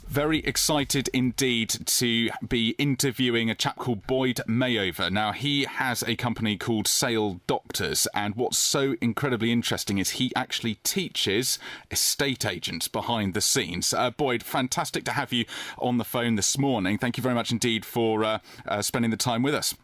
Very excited indeed to be interviewing a chap called Boyd Mayover. Now, he has a company called Sale Doctors, and what's so incredibly interesting is he actually teaches estate agents behind the scenes. Boyd, fantastic to have you on the phone this morning. Thank you very much indeed for spending the time with us.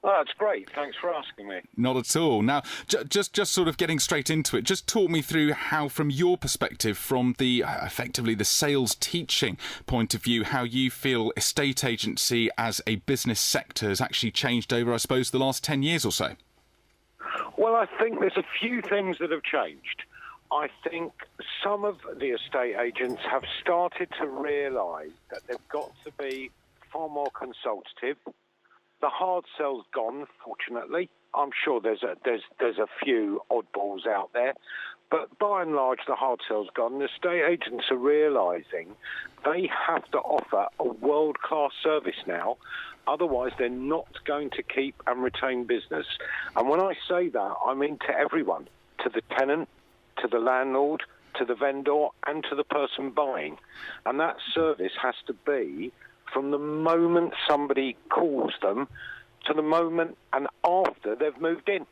Oh, that's great. Thanks for asking me. Not at all. Now, just sort of getting straight into it, just talk me through how, from your perspective, from the effectively the sales teaching point of view, how you feel estate agency as a business sector has actually changed over, I suppose, the last 10 years or so. Well, I think there's a few things that have changed. I think some of the estate agents have started to realise that they've got to be far more consultative. The hard sell's gone, fortunately. I'm sure there's a few oddballs out there, but by and large, the hard sell's gone. The estate agents are realising they have to offer a world-class service now. Otherwise, they're not going to keep and retain business. And when I say that, I mean to everyone, to the tenant, to the landlord, to the vendor, and to the person buying. And that service has to be from the moment somebody calls them to the moment and after they've moved in.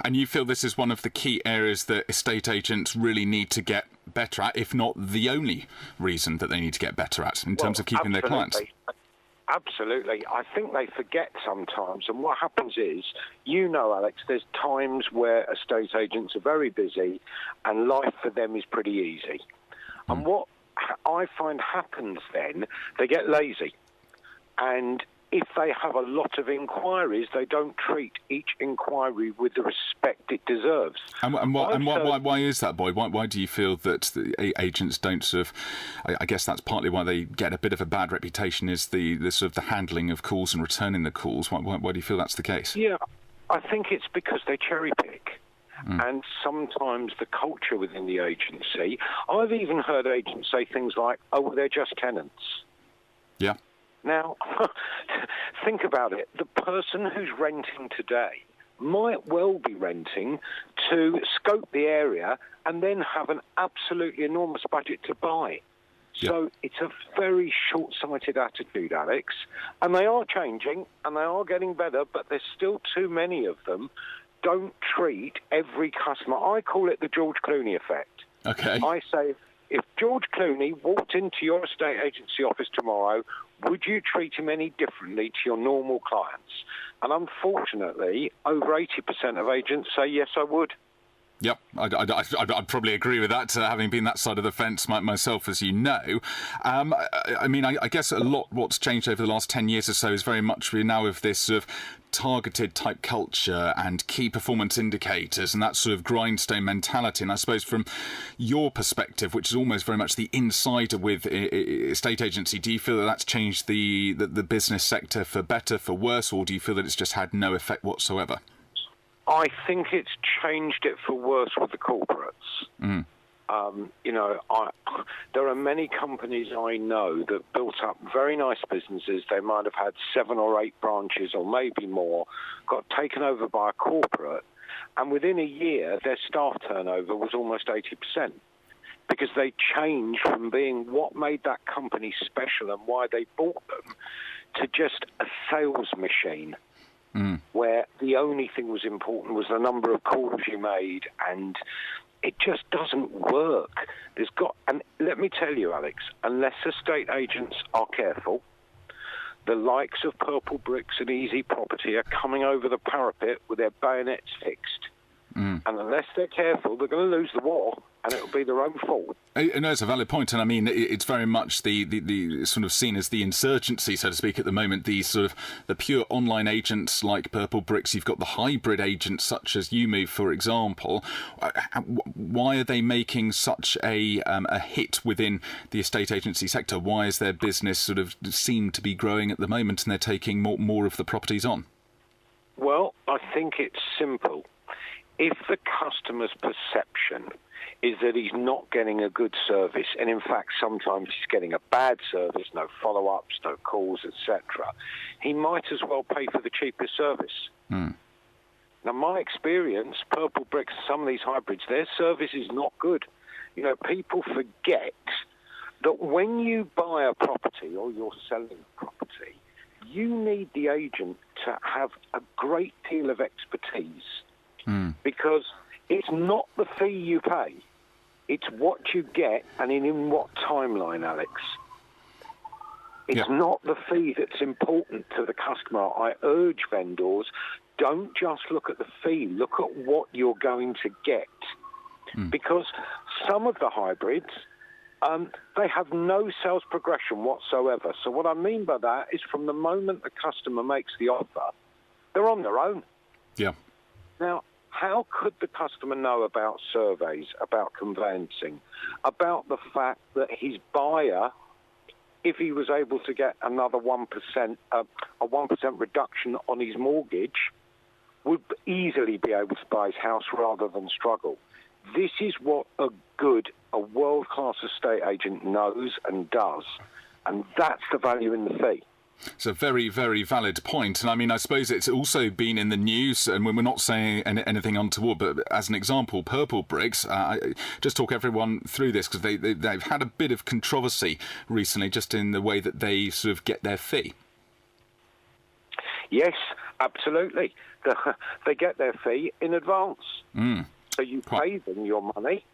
And you feel this is one of the key areas that estate agents really need to get better at, if not the only reason that they need to get better at in terms of keeping their clients? Absolutely. I think they forget sometimes. And what happens is, Alex, there's times where estate agents are very busy and life for them is pretty easy. And what I find happens then, they get lazy. And if they have a lot of inquiries, they don't treat each inquiry with the respect it deserves. And why is that, Boyd? Why do you feel that the agents don't sort of... I guess that's partly why they get a bit of a bad reputation, is the sort of the handling of calls and returning the calls. Why do you feel that's the case? Yeah, I think it's because they cherry pick. And sometimes the culture within the agency, I've even heard agents say things like, oh, well, they're just tenants. Yeah. Now, think about it. The person who's renting today might well be renting to scope the area and then have an absolutely enormous budget to buy. So it's a very short-sighted attitude, Alex. And they are changing and they are getting better, but there's still too many of them. Don't treat every customer. I call it the George Clooney effect. Okay. I say, if George Clooney walked into your estate agency office tomorrow, would you treat him any differently to your normal clients? And unfortunately, over 80% of agents say, yes, I would. Yep, I'd probably agree with that, having been that side of the fence myself, as you know. I guess a lot what's changed over the last 10 years or so is very much we're now of this sort of targeted type culture and key performance indicators and that sort of grindstone mentality. And I suppose from your perspective, which is almost very much the insider with estate agency, do you feel that that's changed the business sector for better, for worse, or do you feel that it's just had no effect whatsoever? I think it's changed it for worse with the corporates. There are many companies I know that built up very nice businesses. They might have had 7 or 8 branches or maybe more, got taken over by a corporate, and within a year their staff turnover was almost 80%. Because they changed from being what made that company special and why they bought them to just a sales machine. Where the only thing was important was the number of calls you made, and it just doesn't work. And let me tell you, Alex, unless estate agents are careful, the likes of Purple Bricks and Easy Property are coming over the parapet with their bayonets fixed. And unless they're careful, they're going to lose the war, and it'll be their own fault. No, it's a valid point, and I mean it's very much the sort of seen as the insurgency, so to speak, at the moment. These sort of the pure online agents like Purple Bricks. You've got the hybrid agents such as YouMove, for example. Why are they making such a hit within the estate agency sector? Why is their business sort of seem to be growing at the moment, and they're taking more of the properties on? Well, I think it's simple. If the customer's perception is that he's not getting a good service, and in fact sometimes he's getting a bad service, no follow-ups, no calls, etc., he might as well pay for the cheapest service. Now, my experience, Purple Bricks, some of these hybrids, their service is not good. People forget that when you buy a property or you're selling a property, you need the agent to have a great deal of expertise because it's not the fee you pay, it's what you get and in what timeline, Alex. It's not the fee that's important to the customer. I urge vendors, don't just look at the fee, look at what you're going to get. Because some of the hybrids, they have no sales progression whatsoever. So what I mean by that is from the moment the customer makes the offer, they're on their own. Yeah. Now, how could the customer know about surveys, about conveyancing, about the fact that his buyer, if he was able to get another 1%, a 1% reduction on his mortgage, would easily be able to buy his house rather than struggle? This is what a world-class estate agent knows and does, and that's the value in the fee. It's a very, very valid point. And I mean, I suppose it's also been in the news, and when we're not saying anything untoward, but as an example, purple bricks, just talk everyone through this because they've had a bit of controversy recently just in the way that they sort of get their fee. Yes, absolutely. They get their fee in advance. So you pay them your money,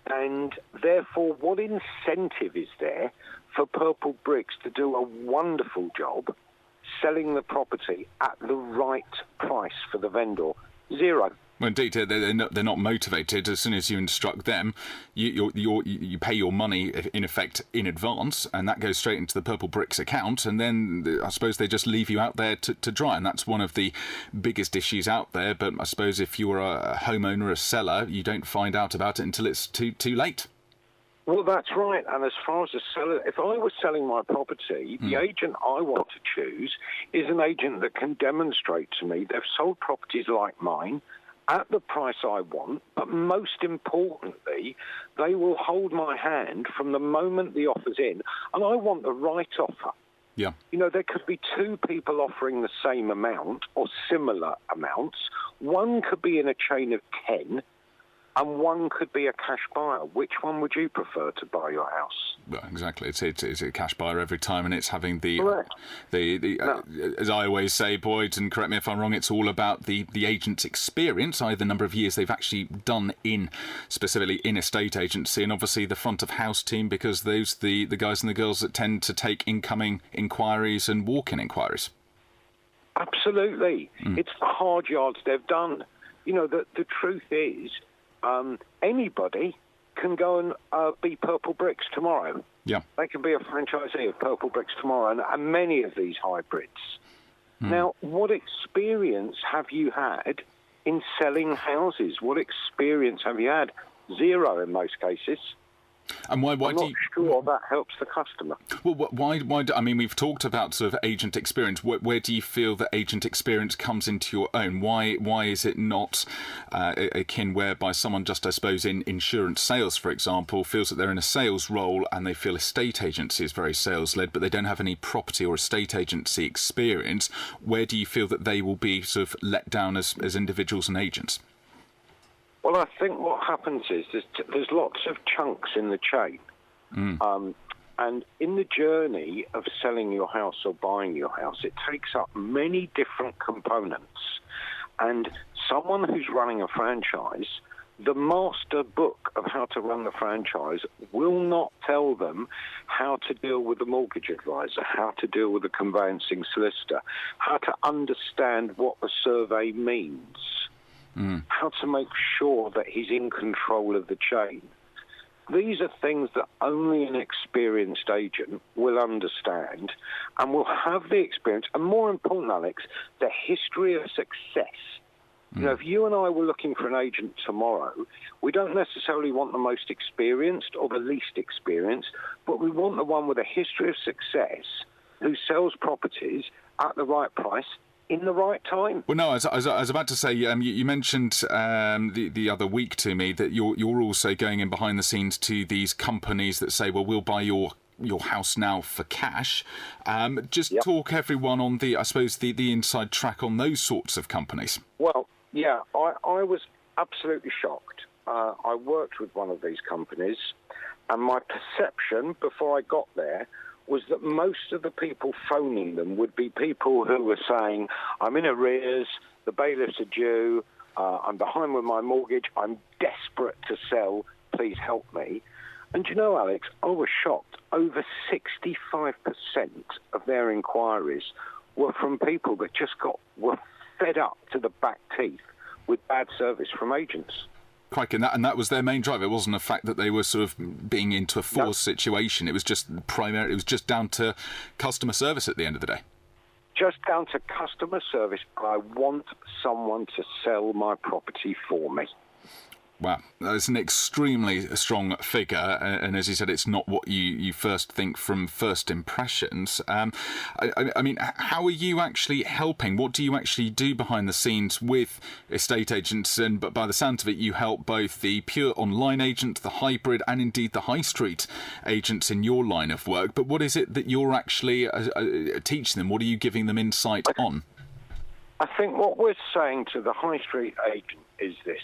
and therefore what incentive is there for Purple Bricks to do a wonderful job selling the property at the right price for the vendor? Zero. Well, indeed, they're not motivated. As soon as you instruct them, you pay your money, in effect, in advance, and that goes straight into the Purple Bricks account, and then I suppose they just leave you out there to dry, and that's one of the biggest issues out there. But I suppose if you're a homeowner, a seller, you don't find out about it until it's too late. Well, that's right. And as far as the seller, if I was selling my property, the agent I want to choose is an agent that can demonstrate to me they've sold properties like mine at the price I want, but most importantly, they will hold my hand from the moment the offer's in, and I want the right offer. Yeah. You know, there could be two people offering the same amount or similar amounts. One could be in a chain of 10, and one could be a cash buyer. Which one would you prefer to buy your house? Well, exactly. It's a cash buyer every time, and it's having the No. as I always say, Boyd, and correct me if I'm wrong, it's all about the agent's experience, either the number of years they've actually done specifically in estate agency, and obviously the front of house team, because those the guys and the girls that tend to take incoming inquiries and walk-in inquiries. Absolutely. It's the hard yards they've done. You know, the truth is, anybody can go and be Purple Bricks tomorrow. Yeah. They can be a franchisee of Purple Bricks tomorrow, and many of these hybrids. Now, what experience have you had in selling houses? What experience have you had? Zero in most cases. And why I'm not sure that helps the customer. Well, why? I mean, we've talked about sort of agent experience. Where do you feel that agent experience comes into your own? Why is it not akin whereby someone just, I suppose, in insurance sales, for example, feels that they're in a sales role and they feel estate agency is very sales-led, but they don't have any property or estate agency experience? Where do you feel that they will be sort of let down as individuals and agents? Well, I think what happens is there's lots of chunks in the chain. And in the journey of selling your house or buying your house, it takes up many different components. And someone who's running a franchise, the master book of how to run the franchise will not tell them how to deal with the mortgage advisor, how to deal with the conveyancing solicitor, how to understand what the survey means. How to make sure that he's in control of the chain. These are things that only an experienced agent will understand and will have the experience, and more important, Alex, the history of success. You know, if you and I were looking for an agent tomorrow, we don't necessarily want the most experienced or the least experienced, but we want the one with a history of success who sells properties at the right price in the right time. Well, no, I was about to say, you mentioned the other week to me that you're also going in behind the scenes to these companies that say, well, we'll buy your house now for cash. Talk everyone on the inside track on those sorts of companies. Well, yeah, I was absolutely shocked. I worked with one of these companies. And my perception before I got there was that most of the people phoning them would be people who were saying, I'm in arrears, the bailiffs are due, I'm behind with my mortgage, I'm desperate to sell, please help me. And you know, Alex, I was shocked. Over 65% of their inquiries were from people that were fed up to the back teeth with bad service from agents. Crikey, and that was their main drive. It wasn't a fact that they were sort of being into a forced situation. It was just it was just down to customer service at the end of the day. Just down to customer service. I want someone to sell my property for me. Wow, that's an extremely strong figure, and as you said, it's not what you first think from first impressions. I mean, how are you actually helping? What do you actually do behind the scenes with estate agents? But by the sound of it, you help both the pure online agent, the hybrid, and indeed the high street agents in your line of work. But what is it that you're actually teaching them? What are you giving them insight on? I think what we're saying to the high street agent is this: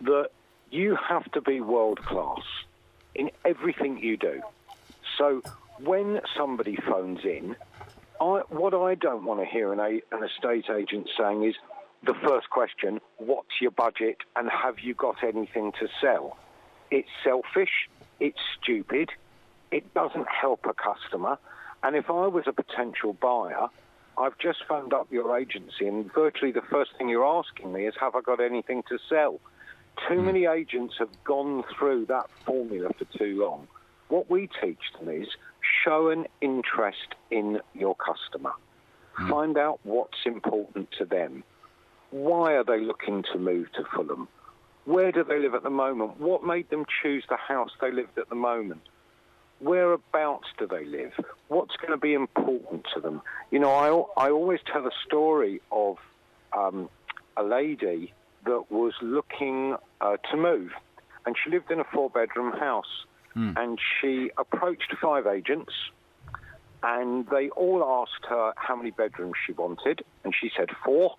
that you have to be world-class in everything you do. So when somebody phones in, what I don't want to hear an estate agent saying is the first question, what's your budget and have you got anything to sell? It's selfish, it's stupid, it doesn't help a customer. And if I was a potential buyer, I've just phoned up your agency and virtually the first thing you're asking me is, have I got anything to sell? Too many agents have gone through that formula for too long. What we teach them is show an interest in your customer. Find out what's important to them. Why are they looking to move to Fulham? Where do they live at the moment? What made them choose the house they lived at the moment? Whereabouts do they live? What's going to be important to them? You know, I always tell a story of a lady that was looking to move, and she lived in a 4-bedroom house, and she approached 5 agents, and they all asked her how many bedrooms she wanted, and she said 4,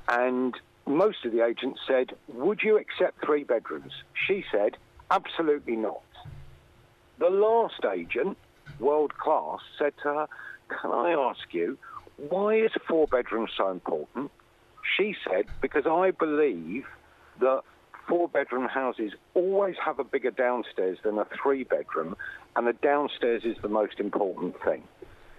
and most of the agents said, would you accept 3 bedrooms? She said, absolutely not. The last agent, world class, said to her, can I ask you, why is 4 bedrooms so important? She said, because I believe that 4-bedroom houses always have a bigger downstairs than a 3-bedroom, and the downstairs is the most important thing.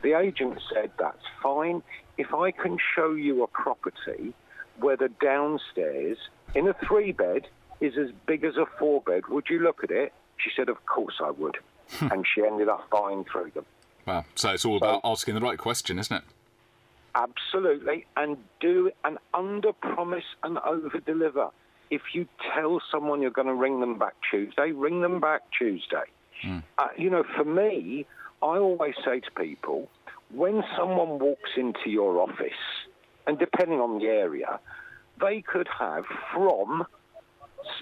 The agent said, that's fine. If I can show you a property where the downstairs in a 3-bed is as big as a 4-bed, would you look at it? She said, of course I would. And she ended up buying through them. Wow, so it's all about asking the right question, isn't it? Absolutely, and do and under-promise and over-deliver. If you tell someone you're going to ring them back Tuesday, ring them back Tuesday. You know, for me, I always say to people, when someone walks into your office, and depending on the area, they could have from,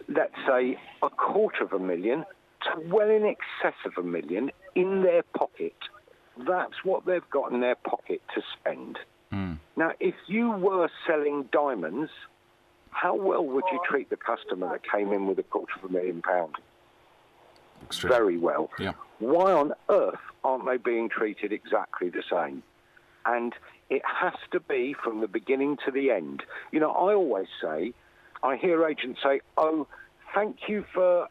let's say, $250,000 to well in excess of $1 million in their pocket. That's what they've got in their pocket to spend. Now, if you were selling diamonds, how well would you treat the customer that came in with £250,000? Very well. Yeah. Why on earth aren't they being treated exactly the same? And it has to be from the beginning to the end. You know, I always say, I hear agents say, oh, thank you for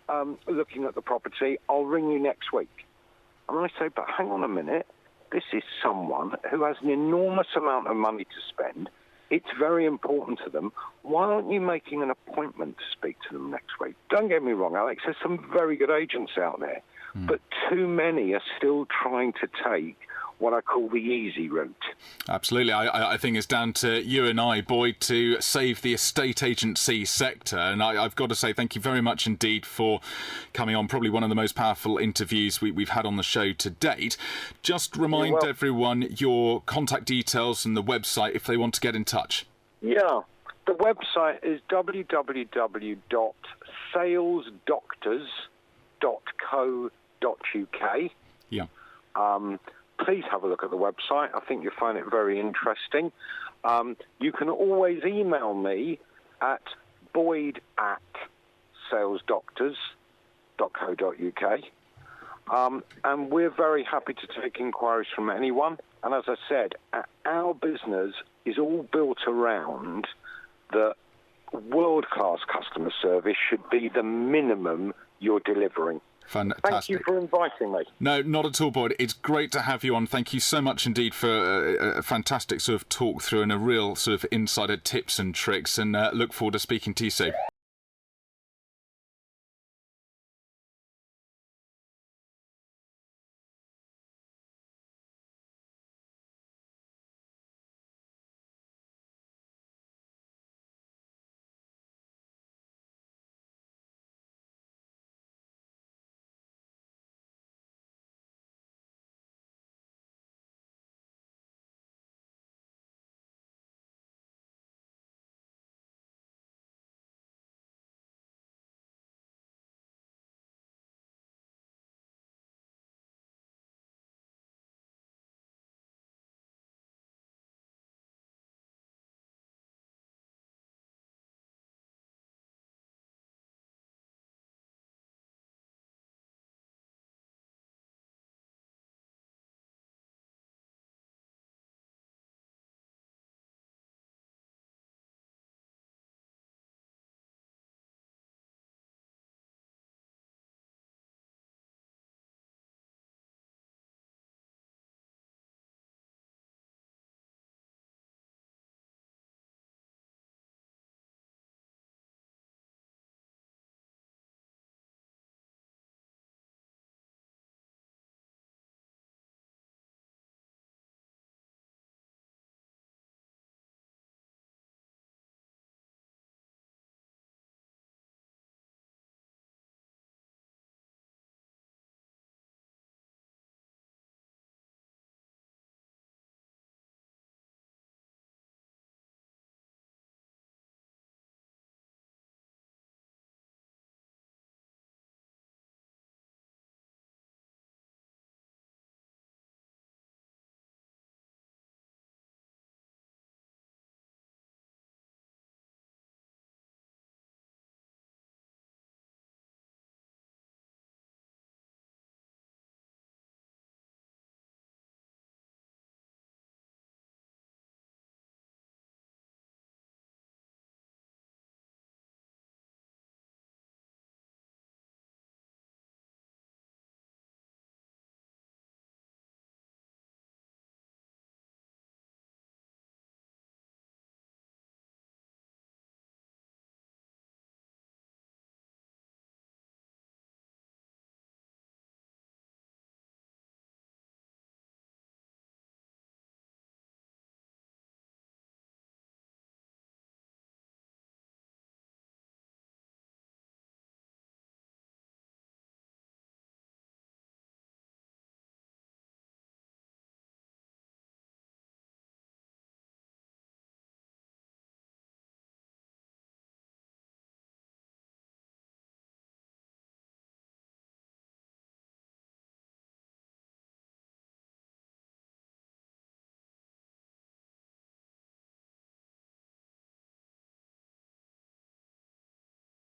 looking at the property, I'll ring you next week. And I say, but hang on a minute. This is someone who has an enormous amount of money to spend. It's very important to them. Why aren't you making an appointment to speak to them next week? Don't get me wrong, Alex, there's some very good agents out there, but too many are still trying to take what I call the easy route. Absolutely. I think it's down to you and I, Boyd, to save the estate agency sector. And I've got to say thank you very much indeed for coming on. Probably one of the most powerful interviews we've had on the show to date. Just remind everyone your contact details and the website if they want to get in touch. Yeah. The website is www.salesdoctors.co.uk. Yeah. Please have a look at the website. I think you'll find it very interesting. You can always email me at boyd@salesdoctors.co.uk. And we're very happy to take inquiries from anyone. And as I said, our business is all built around the world-class customer service should be the minimum you're delivering. Fantastic. Thank you for inviting me. No, not at all, Boyd. It's great to have you on. Thank you so much indeed for a fantastic sort of talk through and a real sort of insider tips and tricks, and look forward to speaking to you soon.